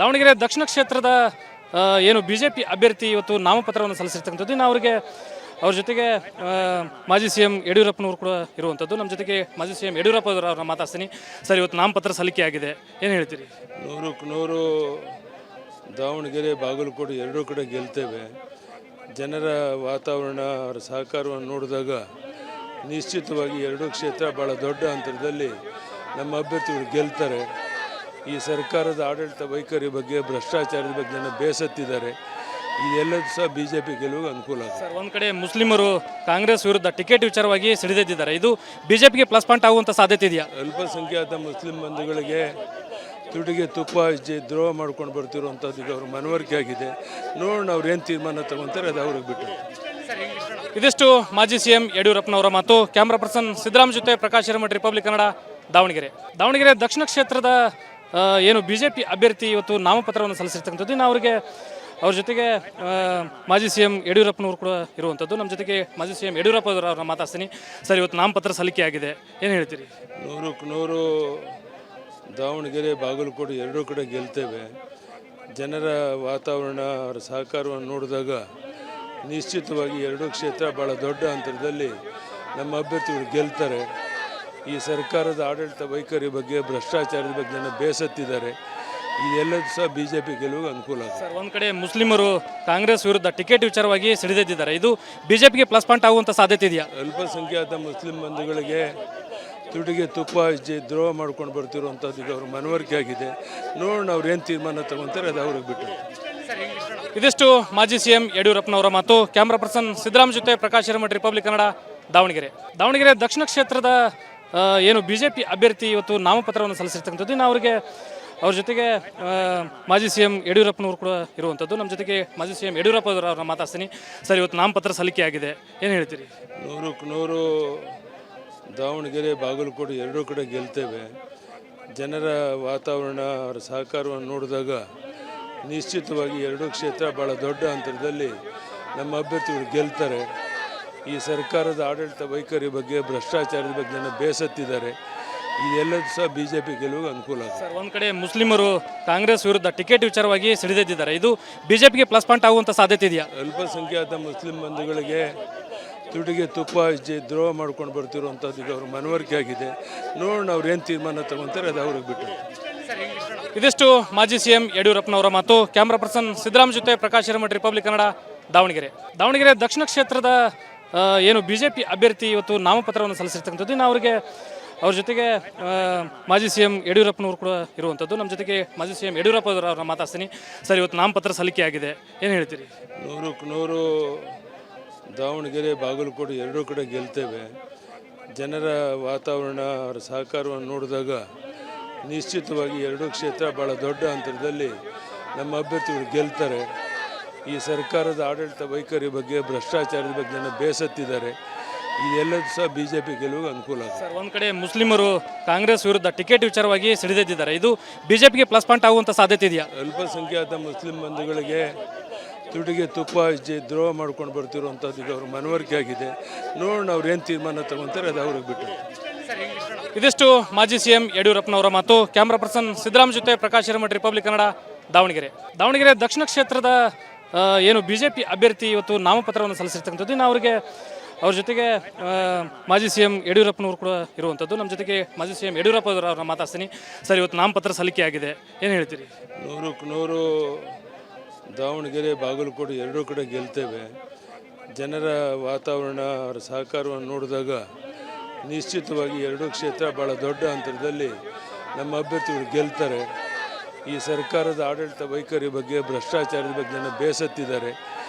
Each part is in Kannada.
ದಾವಣಗೆರೆ ದಕ್ಷಿಣ ಕ್ಷೇತ್ರದ ಏನು ಬಿಜೆಪಿ ಅಭ್ಯರ್ಥಿ ಇವತ್ತು ನಾಮಪತ್ರವನ್ನು ಸಲ್ಲಿಸಿರ್ತಕ್ಕಂಥದ್ದು. ಇನ್ನು ಅವ್ರ ಜೊತೆಗೆ ಮಾಜಿ ಸಿ ಎಂ ಯಡಿಯೂರಪ್ಪನವರು ಕೂಡ ಇರುವಂಥದ್ದು. ನಮ್ಮ ಜೊತೆಗೆ ಮಾಜಿ ಸಿ ಎಂ ಯಡಿಯೂರಪ್ಪ ಅವ್ರನ್ನ ಮಾತಾಡ್ತೀನಿ. ಸರ್, ಇವತ್ತು ನಾಮಪತ್ರ ಸಲ್ಲಿಕೆ ಆಗಿದೆ, ಏನು ಹೇಳ್ತೀರಿ? 100ಕ್ಕೆ 100 ದಾವಣಗೆರೆ ಬಾಗಲಕೋಟೆ ಎರಡೂ ಕಡೆ ಗೆಲ್ತೇವೆ. ಜನರ ವಾತಾವರಣ, ಅವರ ಸಹಕಾರವನ್ನು ನೋಡಿದಾಗ ನಿಶ್ಚಿತವಾಗಿ ಎರಡೂ ಕ್ಷೇತ್ರ ಭಾಳ ದೊಡ್ಡ ಅಂತರದಲ್ಲಿ ನಮ್ಮ ಅಭ್ಯರ್ಥಿಗಳು ಗೆಲ್ತಾರೆ. ಈ ಸರ್ಕಾರದ ಆಡಳಿತ ವೈಖರಿ ಬಗ್ಗೆ, ಭ್ರಷ್ಟಾಚಾರದ ಬಗ್ಗೆ ಜನ ಬೇಸತ್ತಿದ್ದಾರೆ. ಇದೆಲ್ಲದೂ ಸಹ ಬಿಜೆಪಿ ಗೆಲುವಿಗೆ ಅನುಕೂಲ ಆಗುತ್ತೆ. ಸರ್, ಒಂದು ಕಡೆ ಮುಸ್ಲಿಮರು ಕಾಂಗ್ರೆಸ್ ವಿರುದ್ಧ ಟಿಕೆಟ್ ವಿಚಾರವಾಗಿ ಸಿಡಿದೆದ್ದಿದ್ದಾರೆ. ಇದು ಬಿಜೆಪಿಗೆ ಪ್ಲಸ್ ಪಾಯಿಂಟ್ ಆಗುವಂಥ ಸಾಧ್ಯತೆ ಇದೆಯಾ? ಅಲ್ಪಸಂಖ್ಯಾತ ಮುಸ್ಲಿಂ ಬಂಧುಗಳಿಗೆ ತುಟಿಗೆ ತುಪ್ಪ ಹಚ್ಚಿ ದ್ರೋಹ ಮಾಡ್ಕೊಂಡು ಬರ್ತಿರುವಂಥದ್ದು ಈಗ ಅವ್ರ ಮನವರಿಕೆ ಆಗಿದೆ. ನೋಡೋಣ ಅವ್ರು ಏನು ತೀರ್ಮಾನ ತಗೊತಾರೆ, ಅದು ಅವ್ರಿಗೆ ಬಿಟ್ಟು. ಇದಿಷ್ಟು ಮಾಜಿ ಸಿ ಎಂ ಯಡಿಯೂರಪ್ಪನವರ ಮಾತು. ಕ್ಯಾಮ್ರಾ ಪರ್ಸನ್ ಸಿದ್ದರಾಮ್ ಜೊತೆ ಪ್ರಕಾಶ್ ಹಿರೇಮಠ, ರಿಪಬ್ಲಿಕ್ ಕನ್ನಡ, ದಾವಣಗೆರೆ ದಕ್ಷಿಣ ಕ್ಷೇತ್ರದ ಏನು ಬಿಜೆಪಿ ಅಭ್ಯರ್ಥಿ ಇವತ್ತು ನಾಮಪತ್ರವನ್ನು ಸಲ್ಲಿಸಿರ್ತಕ್ಕಂಥದ್ದು. ಇನ್ನು ಅವ್ರ ಜೊತೆಗೆ ಮಾಜಿ ಸಿ ಎಂ ಯಡಿಯೂರಪ್ಪನವರು ಕೂಡ ಇರುವಂಥದ್ದು. ನಮ್ಮ ಜೊತೆಗೆ ಮಾಜಿ ಸಿ ಎಂ ಯಡಿಯೂರಪ್ಪ ಅವ್ರನ್ನ ಮಾತಾಡ್ತೀನಿ. ಸರ್, ಇವತ್ತು ನಾಮಪತ್ರ ಸಲ್ಲಿಕೆ ಆಗಿದೆ, ಏನು ಹೇಳ್ತೀರಿ? 100ಕ್ಕೆ 100 ದಾವಣಗೆರೆ ಬಾಗಲಕೋಟೆ ಎರಡೂ ಕಡೆ ಗೆಲ್ತೇವೆ. ಜನರ ವಾತಾವರಣ, ಅವರ ಸಹಕಾರವನ್ನು ನೋಡಿದಾಗ ನಿಶ್ಚಿತವಾಗಿ ಎರಡೂ ಕ್ಷೇತ್ರ ಭಾಳ ದೊಡ್ಡ ಅಂತರದಲ್ಲಿ ನಮ್ಮ ಅಭ್ಯರ್ಥಿಗಳು ಗೆಲ್ತಾರೆ. ಈ ಸರ್ಕಾರದ ಆಡಳಿತ ವೈಖರಿ ಬಗ್ಗೆ, ಭ್ರಷ್ಟಾಚಾರದ ಬಗ್ಗೆ ಜನ ಬೇಸತ್ತಿದ್ದಾರೆ. ಇದೆಲ್ಲದೂ ಸಹ ಬಿಜೆಪಿ ಗೆಲುವಿಗೆ ಅನುಕೂಲ ಆಗುತ್ತೆ. ಸರ್, ಒಂದು ಕಡೆ ಮುಸ್ಲಿಮರು ಕಾಂಗ್ರೆಸ್ ವಿರುದ್ಧ ಟಿಕೆಟ್ ವಿಚಾರವಾಗಿ ಸಿಡಿದೆದ್ದಿದ್ದಾರೆ. ಇದು ಬಿಜೆಪಿಗೆ ಪ್ಲಸ್ ಪಾಯಿಂಟ್ ಆಗುವಂಥ ಸಾಧ್ಯತೆ ಇದೆಯಾ? ಅಲ್ಪಸಂಖ್ಯಾತ ಮುಸ್ಲಿಂ ಬಂಧುಗಳಿಗೆ ತುಟಿಗೆ ತುಪ್ಪ ಹಚ್ಚಿ ದ್ರೋಹ ಮಾಡ್ಕೊಂಡು ಬರ್ತಿರುವಂಥದ್ದು ಈಗ ಅವ್ರ ಮನವರಿಕೆ ಆಗಿದೆ. ನೋಡೋಣ ಅವ್ರು ಏನು ತೀರ್ಮಾನ ತಗೊತಾರೆ, ಅದು ಅವ್ರಿಗೆ ಬಿಟ್ಟು. ಇದಿಷ್ಟು ಮಾಜಿ ಸಿ ಎಂ ಯಡಿಯೂರಪ್ಪನವರ ಮಾತು. ಕ್ಯಾಮ್ರಾ ಪರ್ಸನ್ ಸಿದ್ದರಾಮ್ ಜೊತೆ ಪ್ರಕಾಶ್ ಹಿರೇಮಠ, ರಿಪಬ್ಲಿಕ್ ಕನ್ನಡ, ದಾವಣಗೆರೆ ದಕ್ಷಿಣ ಕ್ಷೇತ್ರದ ಏನು ಬಿಜೆಪಿ ಅಭ್ಯರ್ಥಿ ಇವತ್ತು ನಾಮಪತ್ರವನ್ನು ಸಲ್ಲಿಸಿರ್ತಕ್ಕಂಥದ್ದು. ಇನ್ನು ಅವ್ರ ಜೊತೆಗೆ ಮಾಜಿ ಸಿ ಎಂ ಯಡಿಯೂರಪ್ಪನವರು ಕೂಡ ಇರುವಂಥದ್ದು. ನಮ್ಮ ಜೊತೆಗೆ ಮಾಜಿ ಸಿ ಎಂ ಯಡಿಯೂರಪ್ಪ ಅವ್ರನ್ನ ಮಾತಾಡ್ತೀನಿ. ಸರ್, ಇವತ್ತು ನಾಮಪತ್ರ ಸಲ್ಲಿಕೆ ಆಗಿದೆ, ಏನು ಹೇಳ್ತೀರಿ? 100ಕ್ಕೆ 100 ದಾವಣಗೆರೆ ಬಾಗಲಕೋಟೆ ಎರಡೂ ಕಡೆ ಗೆಲ್ತೇವೆ. ಜನರ ವಾತಾವರಣ, ಅವರ ಸಹಕಾರವನ್ನು ನೋಡಿದಾಗ ನಿಶ್ಚಿತವಾಗಿ ಎರಡೂ ಕ್ಷೇತ್ರ ಭಾಳ ದೊಡ್ಡ ಅಂತರದಲ್ಲಿ ನಮ್ಮ ಅಭ್ಯರ್ಥಿಗಳು ಗೆಲ್ತಾರೆ. ಈ ಸರ್ಕಾರದ ಆಡಳಿತ ವೈಖರಿ ಬಗ್ಗೆ, ಭ್ರಷ್ಟಾಚಾರದ ಬಗ್ಗೆ ಜನ ಬೇಸತ್ತಿದ್ದಾರೆ. ಇದೆಲ್ಲದೂ ಸಹ ಬಿಜೆಪಿ ಗೆಲುವಿಗೆ ಅನುಕೂಲ ಆಗುತ್ತೆ. ಸರ್, ಒಂದು ಕಡೆ ಮುಸ್ಲಿಮರು ಕಾಂಗ್ರೆಸ್ ವಿರುದ್ಧ ಟಿಕೆಟ್ ವಿಚಾರವಾಗಿ ಸಿಡಿದೆದ್ದಿದ್ದಾರೆ. ಇದು ಬಿಜೆಪಿಗೆ ಪ್ಲಸ್ ಪಾಯಿಂಟ್ ಆಗುವಂಥ ಸಾಧ್ಯತೆ ಇದೆಯಾ? ಅಲ್ಪಸಂಖ್ಯಾತ ಮುಸ್ಲಿಂ ಬಂಧುಗಳಿಗೆ ತುಟಿಗೆ ತುಪ್ಪ ಹಚ್ಚಿ ದ್ರೋಹ ಮಾಡ್ಕೊಂಡು ಬರ್ತಿರುವಂಥದ್ದು ಈಗ ಅವ್ರ ಮನವರಿಕೆ ಆಗಿದೆ. ನೋಡೋಣ ಅವ್ರು ಏನು ತೀರ್ಮಾನ ತಗೊತಾರೆ, ಅದು ಅವ್ರಿಗೆ ಬಿಟ್ಟು. ಇದಿಷ್ಟು ಮಾಜಿ ಸಿ ಎಂ ಯಡಿಯೂರಪ್ಪನವರ ಮಾತು. ಕ್ಯಾಮ್ರಾ ಪರ್ಸನ್ ಸಿದ್ದರಾಮ್ ಜೊತೆ ಪ್ರಕಾಶ್ ಹಿರೇಮಠ, ರಿಪಬ್ಲಿಕ್ ಕನ್ನಡ, ದಾವಣಗೆರೆ ದಕ್ಷಿಣ ಕ್ಷೇತ್ರದ ಏನು ಬಿಜೆಪಿ ಅಭ್ಯರ್ಥಿ ಇವತ್ತು ನಾಮಪತ್ರವನ್ನು ಸಲ್ಲಿಸಿರ್ತಕ್ಕಂಥದ್ದು. ಇನ್ನು ಅವ್ರ ಜೊತೆಗೆ ಮಾಜಿ ಸಿ ಎಂ ಯಡಿಯೂರಪ್ಪನವರು ಕೂಡ ಇರುವಂಥದ್ದು. ನಮ್ಮ ಜೊತೆಗೆ ಮಾಜಿ ಸಿ ಎಂ ಯಡಿಯೂರಪ್ಪ ಅವ್ರನ್ನ ಮಾತಾಡ್ತೀನಿ. ಸರ್, ಇವತ್ತು ನಾಮಪತ್ರ ಸಲ್ಲಿಕೆ ಆಗಿದೆ, ಏನು ಹೇಳ್ತೀರಿ? 100ಕ್ಕೆ 100 ದಾವಣಗೆರೆ ಬಾಗಲಕೋಟೆ ಎರಡೂ ಕಡೆ ಗೆಲ್ತೇವೆ. ಜನರ ವಾತಾವರಣ, ಅವರ ಸಹಕಾರವನ್ನು ನೋಡಿದಾಗ ನಿಶ್ಚಿತವಾಗಿ ಎರಡೂ ಕ್ಷೇತ್ರ ಭಾಳ ದೊಡ್ಡ ಅಂತರದಲ್ಲಿ ನಮ್ಮ ಅಭ್ಯರ್ಥಿಗಳು ಗೆಲ್ತಾರೆ. ಈ ಸರ್ಕಾರದ ಆಡಳಿತ ವೈಖರಿ ಬಗ್ಗೆ, ಭ್ರಷ್ಟಾಚಾರದ ಬಗ್ಗೆ ಜನ ಬೇಸತ್ತಿದ್ದಾರೆ. ಇದೆಲ್ಲದೂ ಸಹ ಬಿಜೆಪಿ ಗೆಲುವಿಗೆ ಅನುಕೂಲ ಆಗುತ್ತೆ. ಸರ್, ಒಂದು ಕಡೆ ಮುಸ್ಲಿಮರು ಕಾಂಗ್ರೆಸ್ ವಿರುದ್ಧ ಟಿಕೆಟ್ ವಿಚಾರವಾಗಿ ಸಿಡಿದೆದ್ದಿದ್ದಾರೆ. ಇದು ಬಿಜೆಪಿಗೆ ಪ್ಲಸ್ ಪಾಯಿಂಟ್ ಆಗುವಂಥ ಸಾಧ್ಯತೆ ಇದೆಯಾ? ಅಲ್ಪಸಂಖ್ಯಾತ ಮುಸ್ಲಿಂ ಬಂಧುಗಳಿಗೆ ತುಟಿಗೆ ತುಪ್ಪ ಹಚ್ಚಿ ದ್ರೋಹ ಮಾಡ್ಕೊಂಡು ಬರ್ತಿರುವಂಥದ್ದು ಈಗ ಅವ್ರ ಮನವರಿಕೆ ಆಗಿದೆ. ನೋಡೋಣ ಅವ್ರು ಏನು ತೀರ್ಮಾನ ತಗೊತಾರೆ, ಅದು ಅವ್ರಿಗೆ ಬಿಟ್ಟು. ಇದಿಷ್ಟು ಮಾಜಿ ಸಿ ಎಂ ಯಡಿಯೂರಪ್ಪನವರ ಮಾತು. ಕ್ಯಾಮ್ರಾ ಪರ್ಸನ್ ಸಿದ್ದರಾಮ್ ಜೊತೆ ಪ್ರಕಾಶ್ ಹಿರೇಮಠ, ರಿಪಬ್ಲಿಕ್ ಕನ್ನಡ, ದಾವಣಗೆರೆ ದಕ್ಷಿಣ ಕ್ಷೇತ್ರದ ಏನು ಬಿಜೆಪಿ ಅಭ್ಯರ್ಥಿ ಇವತ್ತು ನಾಮಪತ್ರವನ್ನು ಸಲ್ಲಿಸಿರ್ತಕ್ಕಂಥದ್ದು. ಇನ್ನು ಅವ್ರ ಜೊತೆಗೆ ಮಾಜಿ ಸಿ ಎಂ ಯಡಿಯೂರಪ್ಪನವರು ಕೂಡ ಇರುವಂಥದ್ದು. ನಮ್ಮ ಜೊತೆಗೆ ಮಾಜಿ ಸಿ ಎಂ ಯಡಿಯೂರಪ್ಪ ಅವ್ರನ್ನ ಮಾತಾಡ್ತೀನಿ. ಸರ್, ಇವತ್ತು ನಾಮಪತ್ರ ಸಲ್ಲಿಕೆ ಆಗಿದೆ, ಏನು ಹೇಳ್ತೀರಿ? 100ಕ್ಕೆ 100 ದಾವಣಗೆರೆ ಬಾಗಲಕೋಟೆ ಎರಡೂ ಕಡೆ ಗೆಲ್ತೇವೆ. ಜನರ ವಾತಾವರಣ, ಅವರ ಸಹಕಾರವನ್ನು ನೋಡಿದಾಗ ನಿಶ್ಚಿತವಾಗಿ ಎರಡೂ ಕ್ಷೇತ್ರ ಭಾಳ ದೊಡ್ಡ ಅಂತರದಲ್ಲಿ ನಮ್ಮ ಅಭ್ಯರ್ಥಿಗಳು ಗೆಲ್ತಾರೆ. ಈ ಸರ್ಕಾರದ ಆಡಳಿತ ವೈಖರಿ ಬಗ್ಗೆ, ಭ್ರಷ್ಟಾಚಾರದ ಬಗ್ಗೆ ಜನ ಬೇಸತ್ತಿದ್ದಾರೆ.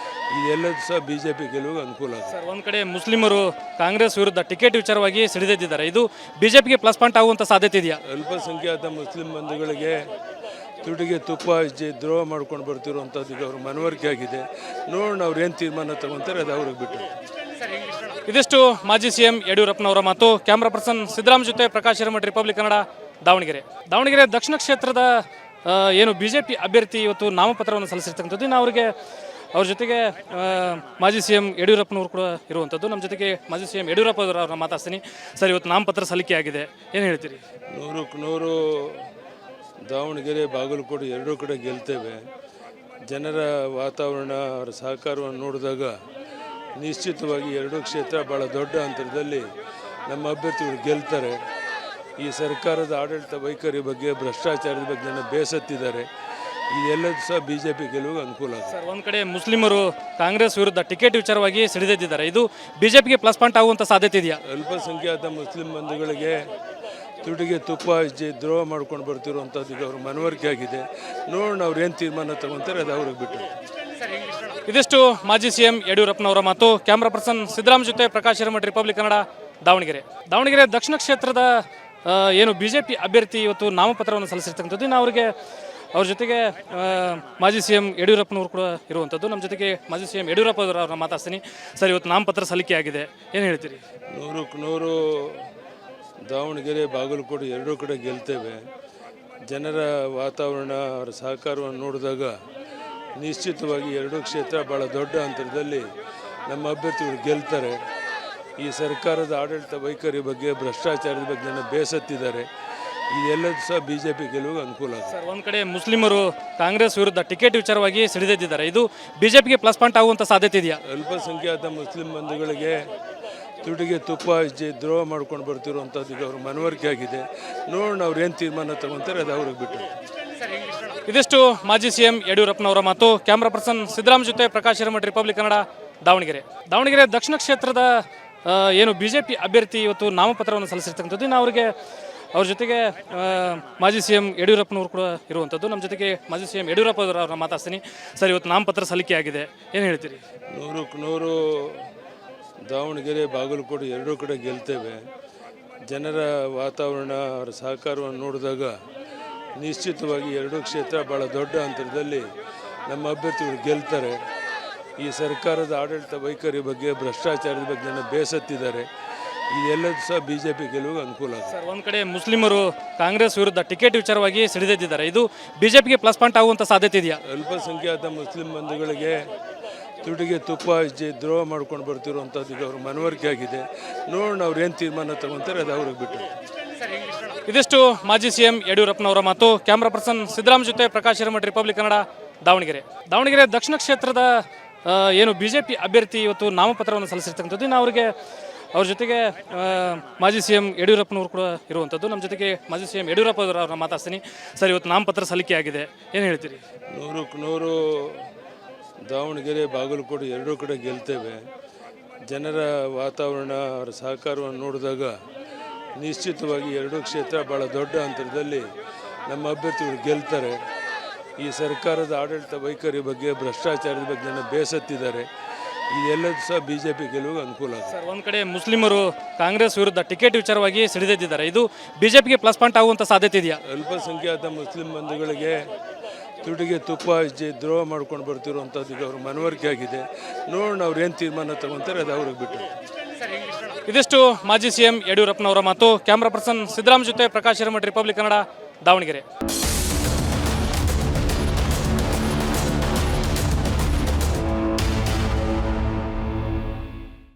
ಇದೆಲ್ಲದೂ ಸಹ ಬಿಜೆಪಿ ಗೆಲುವಿಗೆ ಅನುಕೂಲ ಆಗುತ್ತೆ. ಸರ್, ಒಂದು ಕಡೆ ಮುಸ್ಲಿಮರು ಕಾಂಗ್ರೆಸ್ ವಿರುದ್ಧ ಟಿಕೆಟ್ ವಿಚಾರವಾಗಿ ಸಿಡಿದೆದ್ದಿದ್ದಾರೆ. ಇದು ಬಿಜೆಪಿಗೆ ಪ್ಲಸ್ ಪಾಯಿಂಟ್ ಆಗುವಂಥ ಸಾಧ್ಯತೆ ಇದೆಯಾ? ಅಲ್ಪಸಂಖ್ಯಾತ ಮುಸ್ಲಿಂ ಬಂಧುಗಳಿಗೆ ತುಟಿಗೆ ತುಪ್ಪ ಹಚ್ಚಿ ದ್ರೋಹ ಮಾಡ್ಕೊಂಡು ಬರ್ತಿರುವಂಥದ್ದು ಈಗ ಅವ್ರ ಮನವರಿಕೆ ಆಗಿದೆ. ನೋಡೋಣ ಅವ್ರು ಏನು ತೀರ್ಮಾನ ತಗೊತಾರೆ, ಅದು ಅವ್ರಿಗೆ ಬಿಟ್ಟು. ಇದಿಷ್ಟು ಮಾಜಿ ಸಿ ಎಂ ಯಡಿಯೂರಪ್ಪನವರ ಮಾತು. ಕ್ಯಾಮ್ರಾ ಪರ್ಸನ್ ಸಿದ್ದರಾಮ್ ಜೊತೆ ಪ್ರಕಾಶ್ ಹಿರೇಮಠ, ರಿಪಬ್ಲಿಕ್ ಕನ್ನಡ, ದಾವಣಗೆರೆ ದಕ್ಷಿಣ ಕ್ಷೇತ್ರದ ಏನು ಬಿಜೆಪಿ ಅಭ್ಯರ್ಥಿ ಇವತ್ತು ನಾಮಪತ್ರವನ್ನು ಸಲ್ಲಿಸಿರ್ತಕ್ಕಂಥದ್ದು. ಇನ್ನು ಅವ್ರ ಜೊತೆಗೆ ಮಾಜಿ ಸಿ ಎಂ ಯಡಿಯೂರಪ್ಪನವರು ಕೂಡ ಇರುವಂಥದ್ದು. ನಮ್ಮ ಜೊತೆಗೆ ಮಾಜಿ ಸಿ ಎಂ ಯಡಿಯೂರಪ್ಪ ಅವ್ರನ್ನ ಮಾತಾಡ್ತೀನಿ. ಸರ್, ಇವತ್ತು ನಾಮಪತ್ರ ಸಲ್ಲಿಕೆ ಆಗಿದೆ, ಏನು ಹೇಳ್ತೀರಿ? 100ಕ್ಕೆ 100 ದಾವಣಗೆರೆ ಬಾಗಲಕೋಟೆ ಎರಡೂ ಕಡೆ ಗೆಲ್ತೇವೆ. ಜನರ ವಾತಾವರಣ ಅವರ ಸಹಕಾರವನ್ನು ನೋಡಿದಾಗ ನಿಶ್ಚಿತವಾಗಿ ಎರಡೂ ಕ್ಷೇತ್ರ ಭಾಳ ದೊಡ್ಡ ಅಂತರದಲ್ಲಿ ನಮ್ಮ ಅಭ್ಯರ್ಥಿಗಳು ಗೆಲ್ತಾರೆ. ಈ ಸರ್ಕಾರದ ಆಡಳಿತ ವೈಖರಿ ಬಗ್ಗೆ, ಭ್ರಷ್ಟಾಚಾರದ ಬಗ್ಗೆ ಜನ ಬೇಸತ್ತಿದ್ದಾರೆ. ಇದೆಲ್ಲದೂ ಸಹ BJP ಗೆಲುವಿಗೆ ಅನುಕೂಲ ಆಗುತ್ತೆ. ಸರ್, ಒಂದು ಕಡೆ ಮುಸ್ಲಿಮರು ಕಾಂಗ್ರೆಸ್ ವಿರುದ್ಧ ಟಿಕೆಟ್ ವಿಚಾರವಾಗಿ ಸಿಡಿದೆದ್ದಿದ್ದಾರೆ. ಇದು BJPಗೆ ಪ್ಲಸ್ ಪಾಯಿಂಟ್ ಆಗುವಂಥ ಸಾಧ್ಯತೆ ಇದೆಯಾ? ಅಲ್ಪಸಂಖ್ಯಾತ ಮುಸ್ಲಿಂ ಬಂಧುಗಳಿಗೆ ತುಟಿಗೆ ತುಪ್ಪ ಹಚ್ಚಿ ದ್ರೋಹ ಮಾಡ್ಕೊಂಡು ಬರ್ತಿರುವಂಥದ್ದು ಈಗ ಅವ್ರ ಮನವರಿಕೆ ಆಗಿದೆ. ನೋಡೋಣ ಅವ್ರು ಏನು ತೀರ್ಮಾನ ತಗೊತಾರೆ, ಅದು ಅವ್ರಿಗೆ ಬಿಟ್ಟು. ಇದಿಷ್ಟು ಮಾಜಿ CM ಯಡಿಯೂರಪ್ಪನವರ ಮಾತು. ಕ್ಯಾಮ್ರಾ ಪರ್ಸನ್ ಸಿದ್ದರಾಮ್ ಜೊತೆ ಪ್ರಕಾಶ್ ಹಿರೇಮಠ, ರಿಪಬ್ಲಿಕ್ ಕನ್ನಡ, ದಾವಣಗೆರೆ ದಕ್ಷಿಣ ಕ್ಷೇತ್ರದ ಏನು BJP ಅಭ್ಯರ್ಥಿ ಇವತ್ತು ನಾಮಪತ್ರವನ್ನು ಸಲ್ಲಿಸಿರ್ತಕ್ಕಂಥದ್ದು. ಇನ್ನು ಅವ್ರ ಜೊತೆಗೆ ಮಾಜಿ CM ಯಡಿಯೂರಪ್ಪನವರು ಕೂಡ ಇರುವಂಥದ್ದು. ನಮ್ಮ ಜೊತೆಗೆ ಮಾಜಿ CM ಯಡಿಯೂರಪ್ಪ ಅವ್ರನ್ನ ಮಾತಾಡ್ತೀನಿ. ಸರ್, ಇವತ್ತು ನಾಮಪತ್ರ ಸಲ್ಲಿಕೆ ಆಗಿದೆ, ಏನು ಹೇಳ್ತೀರಿ? 100ಕ್ಕೆ 100 ದಾವಣಗೆರೆ ಬಾಗಲಕೋಟೆ ಎರಡೂ ಕಡೆ ಗೆಲ್ತೇವೆ. ಜನರ ವಾತಾವರಣ ಅವರ ಸಹಕಾರವನ್ನು ನೋಡಿದಾಗ ನಿಶ್ಚಿತವಾಗಿ ಎರಡೂ ಕ್ಷೇತ್ರ ಭಾಳ ದೊಡ್ಡ ಅಂತರದಲ್ಲಿ ನಮ್ಮ ಅಭ್ಯರ್ಥಿಗಳು ಗೆಲ್ತಾರೆ. ಈ ಸರ್ಕಾರದ ಆಡಳಿತ ವೈಖರಿ ಬಗ್ಗೆ, ಭ್ರಷ್ಟಾಚಾರದ ಬಗ್ಗೆ ಜನ ಬೇಸತ್ತಿದ್ದಾರೆ. ಇದೆಲ್ಲದೂ ಸಹ BJP ಗೆಲುವಿಗೆ ಅನುಕೂಲ ಆಗುತ್ತೆ. ಸರ್, ಒಂದು ಕಡೆ ಮುಸ್ಲಿಮರು ಕಾಂಗ್ರೆಸ್ ವಿರುದ್ಧ ಟಿಕೆಟ್ ವಿಚಾರವಾಗಿ ಸಿಡಿದೆದ್ದಿದ್ದಾರೆ. ಇದು BJPಗೆ ಪ್ಲಸ್ ಪಾಯಿಂಟ್ ಆಗುವಂಥ ಸಾಧ್ಯತೆ ಇದೆಯಾ? ಅಲ್ಪಸಂಖ್ಯಾತ ಮುಸ್ಲಿಂ ಬಂಧುಗಳಿಗೆ ತುಟಿಗೆ ತುಪ್ಪ ಹಚ್ಚಿ ದ್ರೋಹ ಮಾಡ್ಕೊಂಡು ಬರ್ತಿರುವಂಥದ್ದು ಈಗ ಅವ್ರ ಮನವರಿಕೆ ಆಗಿದೆ. ನೋಡೋಣ ಅವ್ರು ಏನು ತೀರ್ಮಾನ ತಗೊತಾರೆ, ಅದು ಅವ್ರಿಗೆ ಬಿಟ್ಟು. ಇದಿಷ್ಟು ಮಾಜಿ CM ಯಡಿಯೂರಪ್ಪನವರ ಮಾತು. ಕ್ಯಾಮ್ರಾ ಪರ್ಸನ್ ಸಿದ್ದರಾಮ್ ಜೊತೆ ಪ್ರಕಾಶ್ ಹಿರೇಮಠ, ರಿಪಬ್ಲಿಕ್ ಕನ್ನಡ, ದಾವಣಗೆರೆ ದಕ್ಷಿಣ ಕ್ಷೇತ್ರದ ಏನು BJP ಅಭ್ಯರ್ಥಿ ಇವತ್ತು ನಾಮಪತ್ರವನ್ನು ಸಲ್ಲಿಸಿರ್ತಕ್ಕಂಥದ್ದು. ಇನ್ನು ಅವ್ರ ಜೊತೆಗೆ ಮಾಜಿ CM ಯಡಿಯೂರಪ್ಪನವರು ಕೂಡ ಇರುವಂಥದ್ದು. ನಮ್ಮ ಜೊತೆಗೆ ಮಾಜಿ CM ಯಡಿಯೂರಪ್ಪ ಅವ್ರನ್ನ ಮಾತಾಡ್ತೀನಿ. ಸರ್, ಇವತ್ತು ನಾಮಪತ್ರ ಸಲ್ಲಿಕೆ ಆಗಿದೆ, ಏನು ಹೇಳ್ತೀರಿ? 100ಕ್ಕೆ 100 ದಾವಣಗೆರೆ ಬಾಗಲಕೋಟೆ ಎರಡೂ ಕಡೆ ಗೆಲ್ತೇವೆ. ಜನರ ವಾತಾವರಣ ಅವರ ಸಹಕಾರವನ್ನು ನೋಡಿದಾಗ ನಿಶ್ಚಿತವಾಗಿ ಎರಡೂ ಕ್ಷೇತ್ರ ಭಾಳ ದೊಡ್ಡ ಅಂತರದಲ್ಲಿ ನಮ್ಮ ಅಭ್ಯರ್ಥಿಗಳು ಗೆಲ್ತಾರೆ. ಈ ಸರ್ಕಾರದ ಆಡಳಿತ ವೈಖರಿ ಬಗ್ಗೆ, ಭ್ರಷ್ಟಾಚಾರದ ಬಗ್ಗೆ ಜನ ಬೇಸತ್ತಿದ್ದಾರೆ. ಇದೆಲ್ಲದೂ ಸಹ BJP ಗೆಲುವಿಗೆ ಅನುಕೂಲ ಆಗುತ್ತೆ. ಸರ್, ಒಂದು ಕಡೆ ಮುಸ್ಲಿಮರು ಕಾಂಗ್ರೆಸ್ ವಿರುದ್ಧ ಟಿಕೆಟ್ ವಿಚಾರವಾಗಿ ಸಿಡಿದೆದ್ದಿದ್ದಾರೆ. ಇದು BJPಗೆ ಪ್ಲಸ್ ಪಾಯಿಂಟ್ ಆಗುವಂಥ ಸಾಧ್ಯತೆ ಇದೆಯಾ? ಅಲ್ಪಸಂಖ್ಯಾತ ಮುಸ್ಲಿಂ ಬಂಧುಗಳಿಗೆ ತುಟಿಗೆ ತುಪ್ಪ ಹಚ್ಚಿ ದ್ರೋಹ ಮಾಡ್ಕೊಂಡು ಬರ್ತಿರುವಂಥದ್ದು ಈಗ ಅವ್ರ ಮನವರಿಕೆ ಆಗಿದೆ. ನೋಡೋಣ ಅವ್ರು ಏನು ತೀರ್ಮಾನ ತಗೊತಾರೆ, ಅದು ಅವ್ರಿಗೆ ಬಿಟ್ಟು. ಇದಿಷ್ಟು ಮಾಜಿ CM ಯಡಿಯೂರಪ್ಪನವರ ಮಾತು. ಕ್ಯಾಮ್ರಾ ಪರ್ಸನ್ ಸಿದ್ದರಾಮ್ ಜೊತೆ ಪ್ರಕಾಶ್ ಹಿರೇಮಠ, ರಿಪಬ್ಲಿಕ್ ಕನ್ನಡ, ದಾವಣಗೆರೆ ದಕ್ಷಿಣ ಕ್ಷೇತ್ರದ ಏನು BJP ಅಭ್ಯರ್ಥಿ ಇವತ್ತು ನಾಮಪತ್ರವನ್ನು ಸಲ್ಲಿಸಿರ್ತಕ್ಕಂಥದ್ದು. ಇನ್ನು ಅವ್ರ ಜೊತೆಗೆ ಮಾಜಿ CM ಯಡಿಯೂರಪ್ಪನವರು ಕೂಡ ಇರುವಂಥದ್ದು. ನಮ್ಮ ಜೊತೆಗೆ ಮಾಜಿ CM ಯಡಿಯೂರಪ್ಪ ಅವ್ರನ್ನ ಮಾತಾಡ್ತೀನಿ. ಸರ್, ಇವತ್ತು ನಾಮಪತ್ರ ಸಲ್ಲಿಕೆ ಆಗಿದೆ, ಏನು ಹೇಳ್ತೀರಿ? 100ಕ್ಕೆ 100 ದಾವಣಗೆರೆ ಬಾಗಲಕೋಟೆ ಎರಡೂ ಕಡೆ ಗೆಲ್ತೇವೆ. ಜನರ ವಾತಾವರಣ ಅವರ ಸಹಕಾರವನ್ನು ನೋಡಿದಾಗ ನಿಶ್ಚಿತವಾಗಿ ಎರಡೂ ಕ್ಷೇತ್ರ ಭಾಳ ದೊಡ್ಡ ಅಂತರದಲ್ಲಿ ನಮ್ಮ ಅಭ್ಯರ್ಥಿಗಳು ಗೆಲ್ತಾರೆ. ಈ ಸರ್ಕಾರದ ಆಡಳಿತ ವೈಖರಿ ಬಗ್ಗೆ, ಭ್ರಷ್ಟಾಚಾರದ ಬಗ್ಗೆ ಜನ ಬೇಸತ್ತಿದ್ದಾರೆ. ಇದೆಲ್ಲದೂ ಸಹ BJP ಗೆಲುವಿಗೆ ಅನುಕೂಲ ಆಗುತ್ತೆ. ಸರ್, ಒಂದು ಕಡೆ ಮುಸ್ಲಿಮರು ಕಾಂಗ್ರೆಸ್ ವಿರುದ್ಧ ಟಿಕೆಟ್ ವಿಚಾರವಾಗಿ ಸಿಡಿದೆದ್ದಿದ್ದಾರೆ. ಇದು BJPಗೆ ಪ್ಲಸ್ ಪಾಯಿಂಟ್ ಆಗುವಂಥ ಸಾಧ್ಯತೆ ಇದೆಯಾ? ಅಲ್ಪಸಂಖ್ಯಾತ ಮುಸ್ಲಿಂ ಬಂಧುಗಳಿಗೆ ತುಟಿಗೆ ತುಪ್ಪ ಹಚ್ಚಿ ದ್ರೋಹ ಮಾಡ್ಕೊಂಡು ಬರ್ತಿರುವಂಥದ್ದು ಈಗ ಅವ್ರ ಮನವರಿಕೆ ಆಗಿದೆ. ನೋಡೋಣ ಅವ್ರು ಏನು ತೀರ್ಮಾನ ತಗೊತಾರೆ, ಅದು ಅವ್ರಿಗೆ ಬಿಟ್ಟು. ಇದಿಷ್ಟು ಮಾಜಿ CM ಯಡಿಯೂರಪ್ಪನವರ ಮಾತು. ಕ್ಯಾಮ್ರಾ ಪರ್ಸನ್ ಸಿದ್ದರಾಮ್ ಜೊತೆ ಪ್ರಕಾಶ್ ಹಿರೇಮಠ, ರಿಪಬ್ಲಿಕ್ ಕನ್ನಡ, ದಾವಣಗೆರೆ.